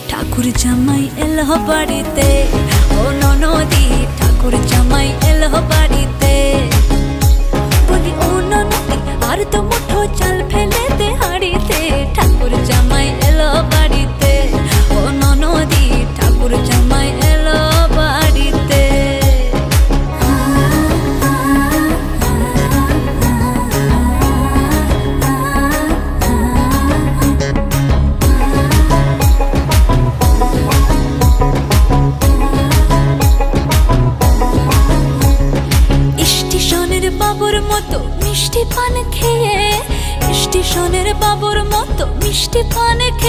ঠাকুর জামাই এলো বাড়িতে, ও ননদি ঠাকুর জামাই এলো বাড়িতে। বলি ও ননদি আর তো মুঠো চাল ফেলে দে হাড়িতে, ঠাকুর জামাই এলো বাড়িতে, ও ননদি ঠাকুর জামাই এলো বাড়িতে। স্টেশনের বাবুর মতো মিষ্টি পান খেয়ে, স্টেশনের বাবুর মতো মিষ্টি পান